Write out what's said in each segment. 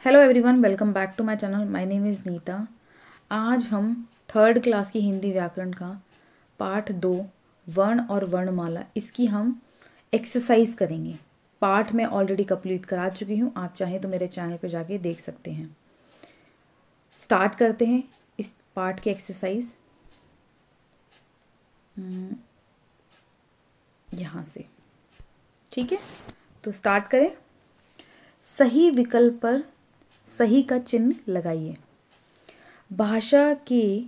Hello everyone, welcome back to my channel. My name is Neeta. आज हम third class की हिंदी व्याकरण का पाठ 2 वर्ण और वर्णमाला, इसकी हम एक्सरसाइज करेंगे। पाठ मैं ऑलरेडी कंप्लीट करा चुकी हूँ, आप चाहें तो मेरे चैनल पर जाके देख सकते हैं। स्टार्ट करते हैं इस पाठ की एक्सरसाइज यहाँ से। ठीक है, तो स्टार्ट करें। सही विकल्प पर सही का चिन्ह लगाइए। भाषा के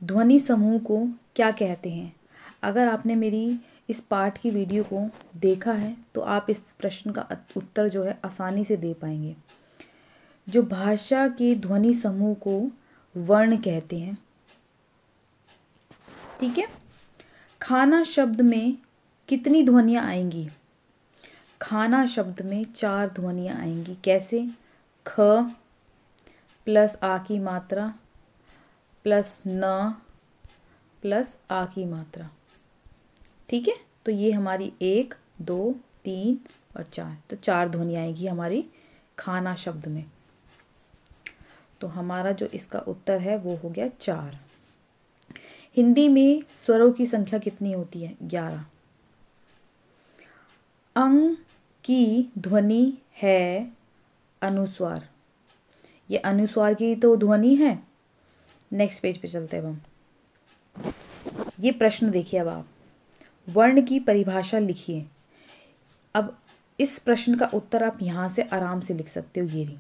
ध्वनि समूह को क्या कहते हैं? अगर आपने मेरी इस पाठ की वीडियो को देखा है तो आप इस प्रश्न का उत्तर जो है आसानी से दे पाएंगे। जो भाषा के ध्वनि समूह को वर्ण कहते हैं। ठीक है। खाना शब्द में कितनी ध्वनियाँ आएंगी? खाना शब्द में 4 ध्वनियाँ आएंगी। कैसे? ख प्लस आ की मात्रा प्लस न प्लस आ की मात्रा। ठीक है, तो ये हमारी 1, 2, 3 और 4, तो 4 ध्वनियाँ आएगी हमारी खाना शब्द में। तो हमारा जो इसका उत्तर है वो हो गया 4। हिंदी में स्वरों की संख्या कितनी होती है? 11। अंग की ध्वनि है अनुस्वार। ये अनुस्वार की तो ध्वनि है। नेक्स्ट पेज पे चलते हैं अब हम। ये प्रश्न देखिए। अब आप वर्ण की परिभाषा लिखिए। अब इस प्रश्न का उत्तर आप यहाँ से आराम से लिख सकते हो। ये रही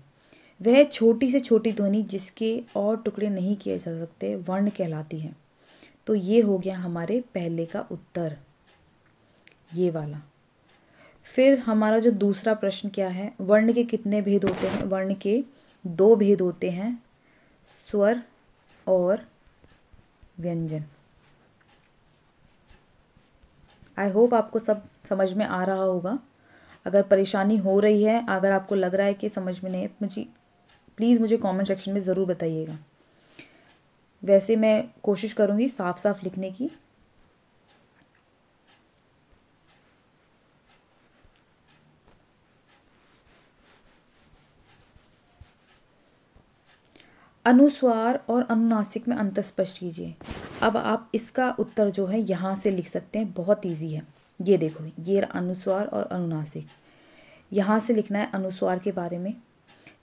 वह छोटी से छोटी ध्वनि जिसके और टुकड़े नहीं किए जा सकते वर्ण कहलाती है। तो ये हो गया हमारे पहले का उत्तर, ये वाला। फिर हमारा जो दूसरा प्रश्न क्या है? वर्ण के कितने भेद होते हैं? वर्ण के 2 भेद होते हैं, स्वर और व्यंजन। आई होप आपको सब समझ में आ रहा होगा। अगर परेशानी हो रही है, अगर आपको लग रहा है कि समझ में नहीं, मुझे प्लीज़ मुझे कमेंट सेक्शन में ज़रूर बताइएगा। वैसे मैं कोशिश करूँगी साफ साफ लिखने की। अनुस्वार और अनुनासिक में अंतर स्पष्ट कीजिए। अब आप इसका उत्तर जो है यहाँ से लिख सकते हैं, बहुत इजी है। ये देखो, ये अनुस्वार और अनुनासिक। यहाँ से लिखना है अनुस्वार के बारे में।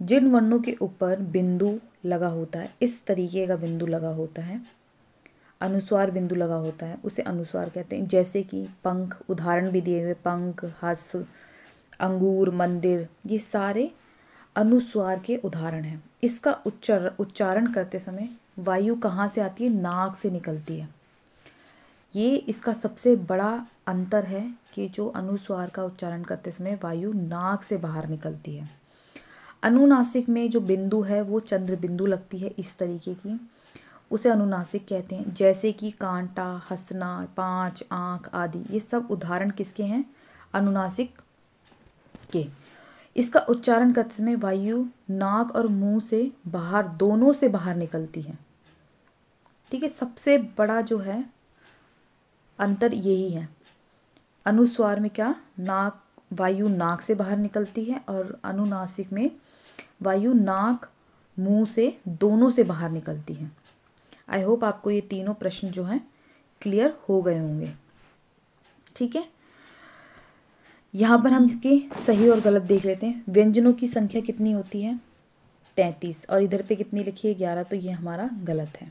जिन वर्णों के ऊपर बिंदु लगा होता है, इस तरीके का बिंदु लगा होता है, अनुस्वार बिंदु लगा होता है, उसे अनुस्वार कहते हैं। जैसे कि पंख, उदाहरण भी दिए हुए, पंख, हंस, अंगूर, मंदिर, ये सारे अनुस्वार के उदाहरण हैं। इसका उच्चारण करते समय वायु कहाँ से आती है? नाक से निकलती है। ये इसका सबसे बड़ा अंतर है कि जो अनुस्वार का उच्चारण करते समय वायु नाक से बाहर निकलती है। अनुनासिक में जो बिंदु है वो चंद्र बिंदु लगती है इस तरीके की, उसे अनुनासिक कहते हैं। जैसे कि कांटा, हंसना, 5 आँख आदि, ये सब उदाहरण किसके हैं? अनुनासिक के। इसका उच्चारण करते समय वायु नाक और मुंह से बाहर, दोनों से बाहर निकलती है। ठीक है, सबसे बड़ा जो है अंतर यही है। अनुस्वार में क्या? नाक, वायु नाक से बाहर निकलती है, और अनुनासिक में वायु नाक, मुंह से, दोनों से बाहर निकलती है। आई होप आपको ये तीनों प्रश्न जो हैं क्लियर हो गए होंगे। ठीक है, यहाँ पर हम इसके सही और गलत देख लेते हैं। व्यंजनों की संख्या कितनी होती है? 33, और इधर पे कितनी लिखी है? 11, तो ये हमारा गलत है।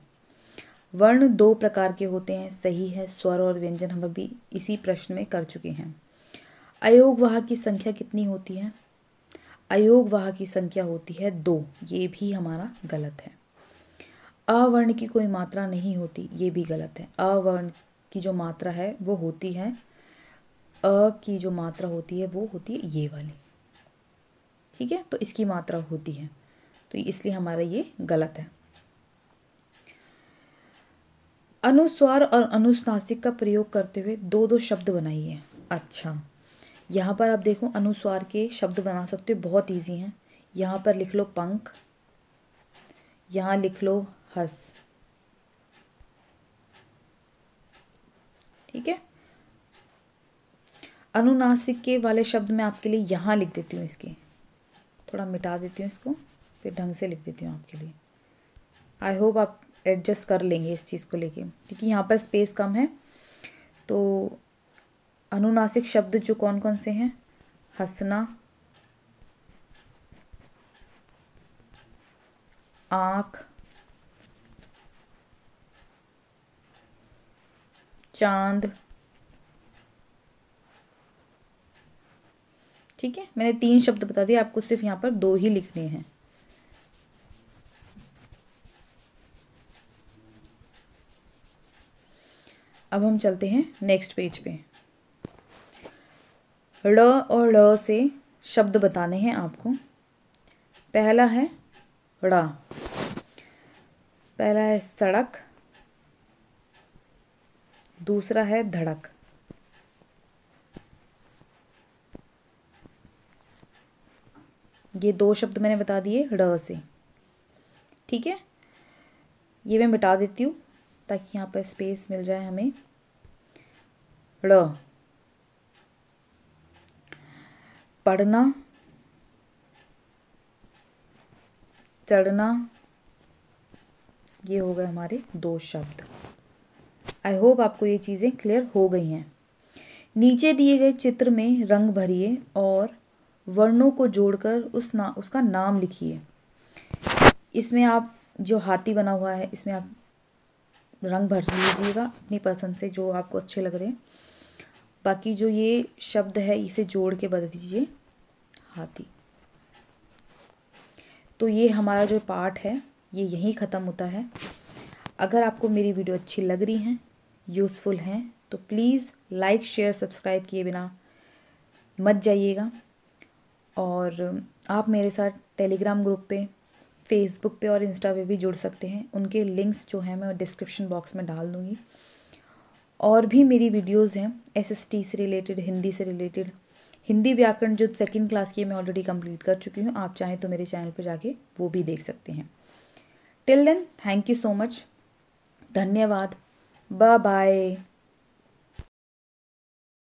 वर्ण 2 प्रकार के होते हैं, सही है, स्वर और व्यंजन। हम अभी इसी प्रश्न में कर चुके हैं। अयोगवाह की संख्या कितनी होती है? अयोगवाह की संख्या होती है 2, ये भी हमारा गलत है। अवर्ण की कोई मात्रा नहीं होती, ये भी गलत है। अवर्ण की जो मात्रा है वो होती है, अ की जो मात्रा होती है वो होती है ये वाली। ठीक है, तो इसकी मात्रा होती है, तो इसलिए हमारा ये गलत है। अनुस्वार और अनुनासिक का प्रयोग करते हुए 2 शब्द बनाइए। अच्छा, यहाँ पर आप देखो, अनुस्वार के शब्द बना सकते हो, बहुत इजी हैं। यहाँ पर लिख लो पंख, यहाँ लिख लो हंस। ठीक है, अनुनासिक के वाले शब्द मैं आपके लिए यहाँ लिख देती हूँ, इसके थोड़ा मिटा देती हूँ इसको, फिर ढंग से लिख देती हूँ आपके लिए। आई होप आप एडजस्ट कर लेंगे इस चीज़ को लेके, क्योंकि यहाँ पर स्पेस कम है। तो अनुनासिक शब्द जो कौन कौन से हैं, हंसना, आँख, चांद। ठीक है, मैंने 3 शब्द बता दिए, आपको सिर्फ यहाँ पर 2 ही लिखने हैं। अब हम चलते हैं नेक्स्ट पेज पे। ड़ और ड़ से शब्द बताने हैं आपको। पहला है ड़ा, पहला है सड़क, दूसरा है धड़क। ये 2 शब्द मैंने बता दिए ड़ से। ठीक है, ये मैं मिटा देती हूँ ताकि यहाँ पर स्पेस मिल जाए हमें। ड़, पढ़ना, चढ़ना, ये हो गए हमारे 2 शब्द। आई होप आपको ये चीज़ें क्लियर हो गई हैं। नीचे दिए गए चित्र में रंग भरिए और वर्णों को जोड़कर उसका नाम लिखिए। इसमें आप जो हाथी बना हुआ है इसमें आप रंग भर लीजिएगा अपनी पसंद से जो आपको अच्छे लग रहे हैं। बाकी जो ये शब्द है इसे जोड़ के बदल दीजिए हाथी। तो ये हमारा जो पार्ट है ये यहीं ख़त्म होता है। अगर आपको मेरी वीडियो अच्छी लग रही हैं, यूज़फुल हैं, तो प्लीज़ लाइक शेयर सब्सक्राइब किए बिना मत जाइएगा। और आप मेरे साथ टेलीग्राम ग्रुप पे, फेसबुक पे और इंस्टा पे भी जुड़ सकते हैं। उनके लिंक्स जो हैं मैं डिस्क्रिप्शन बॉक्स में डाल दूँगी। और भी मेरी वीडियोज़ हैं SST से रिलेटेड, हिंदी से रिलेटेड। हिंदी व्याकरण जो 2nd क्लास की है मैं ऑलरेडी कंप्लीट कर चुकी हूँ। आप चाहें तो मेरे चैनल पर जाके वो भी देख सकते हैं। Till then, thank you so much. धन्यवाद। Bye bye.